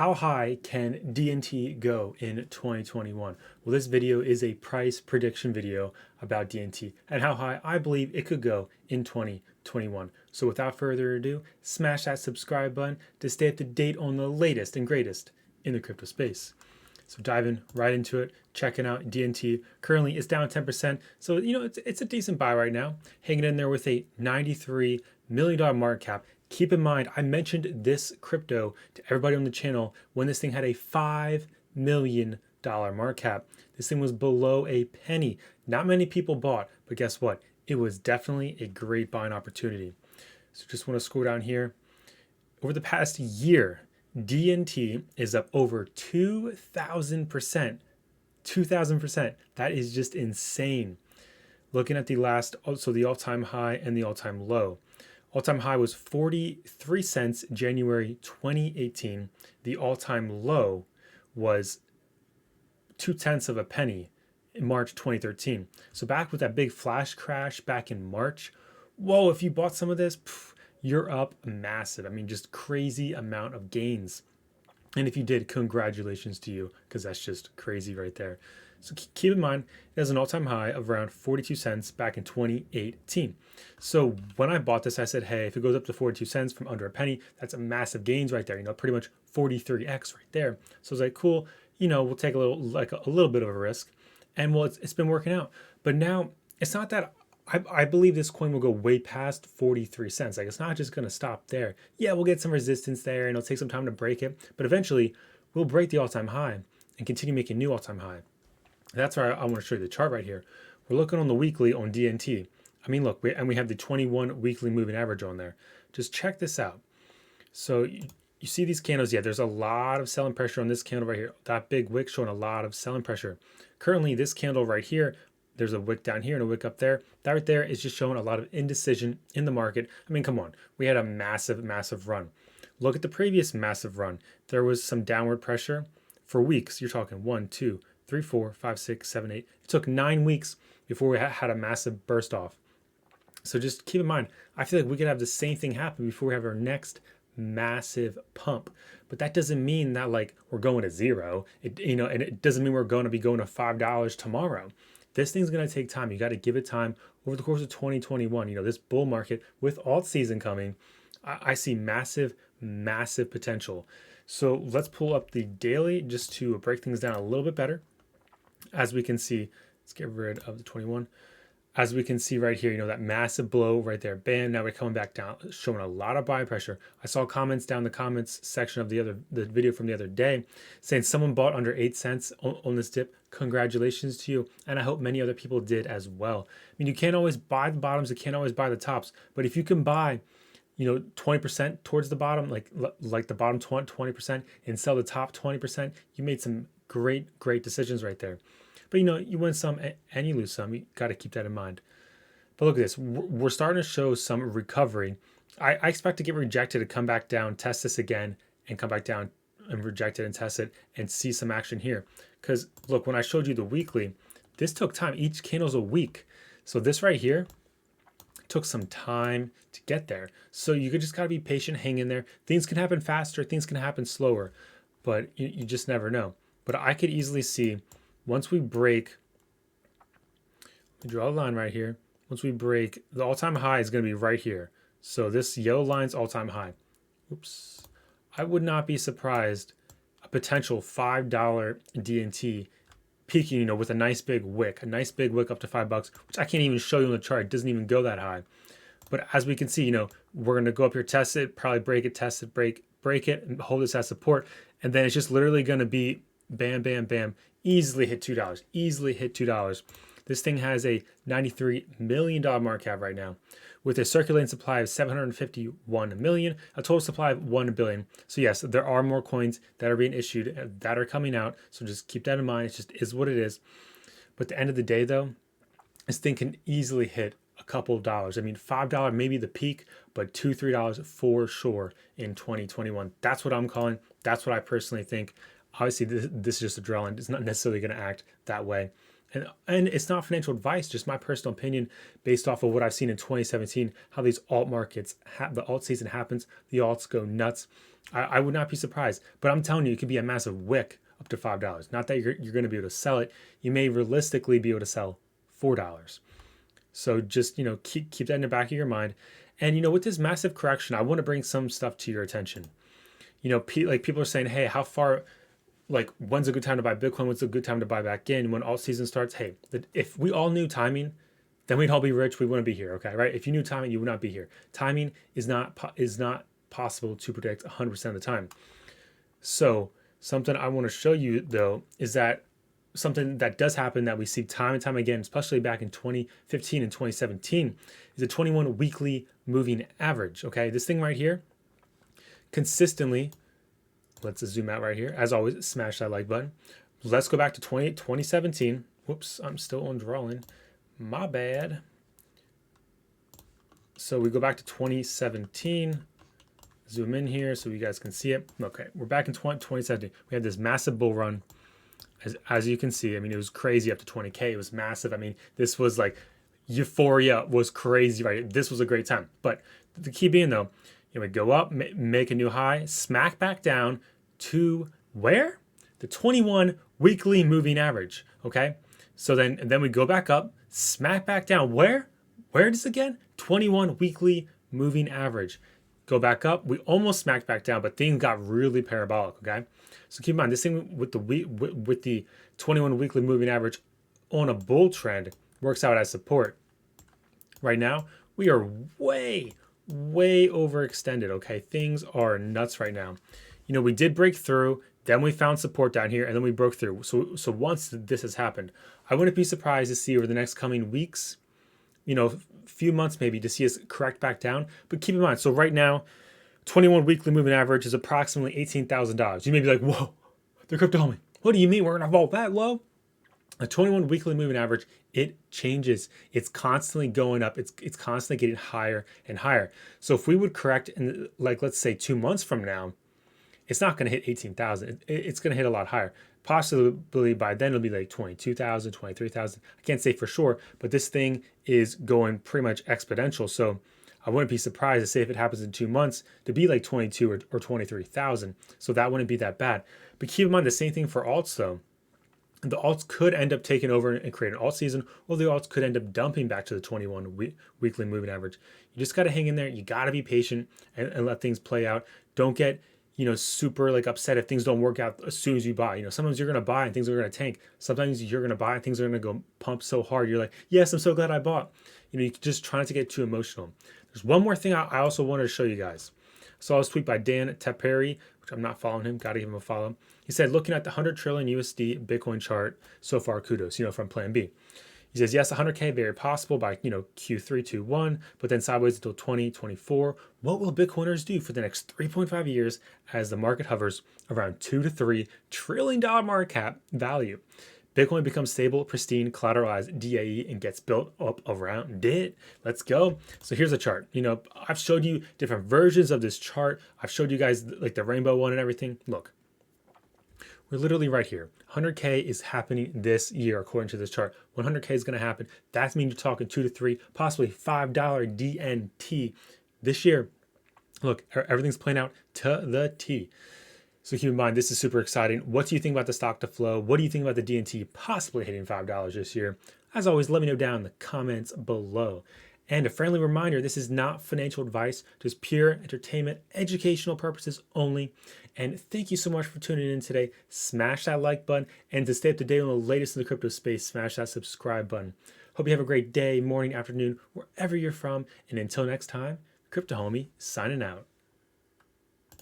How high can DNT go in 2021? Well, this video is a price prediction video about DNT and how high I believe it could go in 2021. So without further ado, smash that subscribe button to stay up to date on the latest and greatest in the crypto space. So diving right into it, checking out DNT. Currently, it's down 10%. So, it's a decent buy right now, hanging in there with a $93 million market cap. Keep in mind, I mentioned this crypto to everybody on the channel when this thing had a $5 million market cap. This thing was below a penny. Not many people bought, but guess what? It was definitely a great buying opportunity. So just want to scroll down here. Over the past year, DNT is up over 2,000%. 2,000%. That is just insane. Looking at the all-time high and the all-time low. All-time high was 43 cents January 2018. The all-time low was 0.2 of a penny in March 2013. So back with that big flash crash back in March, whoa, if you bought some of this, you're up massive. I mean, just crazy amount of gains. And if you did, congratulations to you, because that's just crazy right there. So keep in mind, it has an all-time high of around 42 cents back in 2018. So when I bought this, I said, hey, if it goes up to 42 cents from under a penny, that's a massive gains right there, pretty much 43x right there. So I was like, cool, we'll take a little bit of a risk. And well, it's been working out. But now it's not that I believe this coin will go way past 43 cents. Like, it's not just going to stop there. Yeah, we'll get some resistance there and it'll take some time to break it. But eventually, we'll break the all-time high and continue making new all-time high. That's why I want to show you the chart right here. We're looking on the weekly on DNT. I mean, look, we have the 21 weekly moving average on there. Just check this out. So you see these candles. Yeah, there's a lot of selling pressure on this candle right here. That big wick showing a lot of selling pressure. Currently, this candle right here, there's a wick down here and a wick up there. That right there is just showing a lot of indecision in the market. I mean, come on. We had a massive, massive run. Look at the previous massive run. There was some downward pressure for weeks. You're talking 1, 2, 3, 4, 5, 6, 7, 8. It took 9 weeks before we had a massive burst off. So just keep in mind, I feel like we could have the same thing happen before we have our next massive pump. But that doesn't mean that we're going to zero. And it doesn't mean we're going to be going to $5 tomorrow. This thing's going to take time. You got to give it time over the course of 2021. This bull market with alt season coming, I see massive, massive potential. So let's pull up the daily just to break things down a little bit better. As we can see, let's get rid of the 21. As we can see right here, that massive blow right there. Bam, now we're coming back down, showing a lot of buying pressure. I saw comments down the comments section of the video from the other day saying someone bought under 8 cents on this dip. Congratulations to you. And I hope many other people did as well. I mean, you can't always buy the bottoms, you can't always buy the tops. But if you can buy 20% towards the bottom, like the bottom 20%, and sell the top 20%, you made some great decisions right there. But you win some and you lose some. You got to keep that in mind. But look at this. We're starting to show some recovery. I expect to get rejected to come back down, test this again, and come back down and reject it and test it and see some action here. Because look, when I showed you the weekly, this took time. Each candle's a week. So this right here took some time to get there. So you just got to be patient, hang in there. Things can happen faster. Things can happen slower. But you just never know. But I could easily see once we break, draw a line right here. Once we break, the all-time high is going to be right here. So this yellow line's all-time high. Oops. I would not be surprised a potential $5 DNT peaking, with a nice big wick up to $5, which I can't even show you on the chart. It doesn't even go that high. But as we can see, we're going to go up here, test it, probably break it, test it, break it, and hold this as support. And then it's just literally going to be bam, bam, bam, easily hit $2, easily hit $2. This thing has a $93 million market cap right now with a circulating supply of 751 million, a total supply of 1 billion. So yes, there are more coins that are being issued that are coming out. So just keep that in mind. It just is what it is. But at the end of the day though, this thing can easily hit a couple of dollars. I mean, $5 maybe the peak, but $2, $3 for sure in 2021. That's what I'm calling. That's what I personally think. Obviously, this is just a drill, and it's not necessarily going to act that way. And it's not financial advice, just my personal opinion based off of what I've seen in 2017, how these alt markets, the alt season happens, the alts go nuts. I would not be surprised, but I'm telling you, it could be a massive wick up to $5. Not that you're going to be able to sell it. You may realistically be able to sell $4. So just, keep that in the back of your mind. And, with this massive correction, I want to bring some stuff to your attention. People are saying, hey, how far, when's a good time to buy Bitcoin? When's a good time to buy back in? When alt season starts? Hey, if we all knew timing, then we'd all be rich. We wouldn't be here. Okay, right? If you knew timing, you would not be here. Timing is not possible to predict 100% of the time. So something I want to show you though is that something that does happen that we see time and time again, especially back in 2015 and 2017, is a 21 weekly moving average. Okay, this thing right here, consistently, let's zoom out right here. As always, smash that like button. Let's go back to 2017. Whoops, I'm still on drawing. My bad. So we go back to 2017. Zoom in here so you guys can see it. Okay, we're back in 2017. We had this massive bull run. As you can see, it was crazy up to 20K. It was massive. This was like euphoria was crazy, right? This was a great time. But the key being though, we go up, make a new high, smack back down to where? The 21 weekly moving average, okay? So then we go back up, smack back down. Where? Where it is again? 21 weekly moving average. Go back up. We almost smacked back down, but things got really parabolic, okay? So keep in mind, this thing with the 21 weekly moving average on a bull trend works out as support. Right now, we are way overextended, okay? Things are nuts right now. We did break through, then we found support down here, and then we broke through. So once this has happened, I wouldn't be surprised to see over the next coming weeks, few months maybe, to see us correct back down. But keep in mind, so right now, 21 weekly moving average is approximately $18,000. You may be like, whoa, the crypto homie, what do you mean we're gonna fall that low? A 21 weekly moving average, it changes. It's constantly going up. It's constantly getting higher and higher. So if we would correct in let's say 2 months from now, it's not going to hit 18,000. It's going to hit a lot higher. Possibly by then it'll be like 22,000, 23,000. I can't say for sure, but this thing is going pretty much exponential. So I wouldn't be surprised to say if it happens in 2 months to be like 22 or 23,000. So that wouldn't be that bad. But keep in mind the same thing for alts though. The alts could end up taking over and create an alt season, or the alts could end up dumping back to the 21 weekly moving average. You just got to hang in there. You got to be patient and let things play out. Don't get super upset if things don't work out as soon as you buy. Sometimes you're going to buy and things are going to tank. Sometimes you're going to buy and things are going to go pump so hard. You're like, yes, I'm so glad I bought. You just try not to get too emotional. There's one more thing I also wanted to show you guys. So I was tweeted by Dan Teperi, which I'm not following him. Got to give him a follow. He said, looking at the 100 trillion USD Bitcoin chart so far, kudos, from Plan B. He says, yes, 100K very possible by, Q321, but then sideways until 2024. What will Bitcoiners do for the next 3.5 years as the market hovers around $2 to $3 trillion market cap value? Bitcoin becomes stable, pristine, collateralized DAE and gets built up around it. Let's go. So here's a chart. I've showed you different versions of this chart. I've showed you guys the rainbow one and everything. Look. We're literally right here. 100K is happening this year, according to this chart. 100K is going to happen. That means you're talking 2 to 3, possibly $5 DNT this year. Look, everything's playing out to the T. So keep in mind, this is super exciting. What do you think about the stock to flow? What do you think about the DNT possibly hitting $5 this year? As always, let me know down in the comments below. And a friendly reminder, this is not financial advice, just pure entertainment, educational purposes only. And thank you so much for tuning in today. Smash that like button. And to stay up to date on the latest in the crypto space, smash that subscribe button. Hope you have a great day, morning, afternoon, wherever you're from. And until next time, Crypto Homie signing out.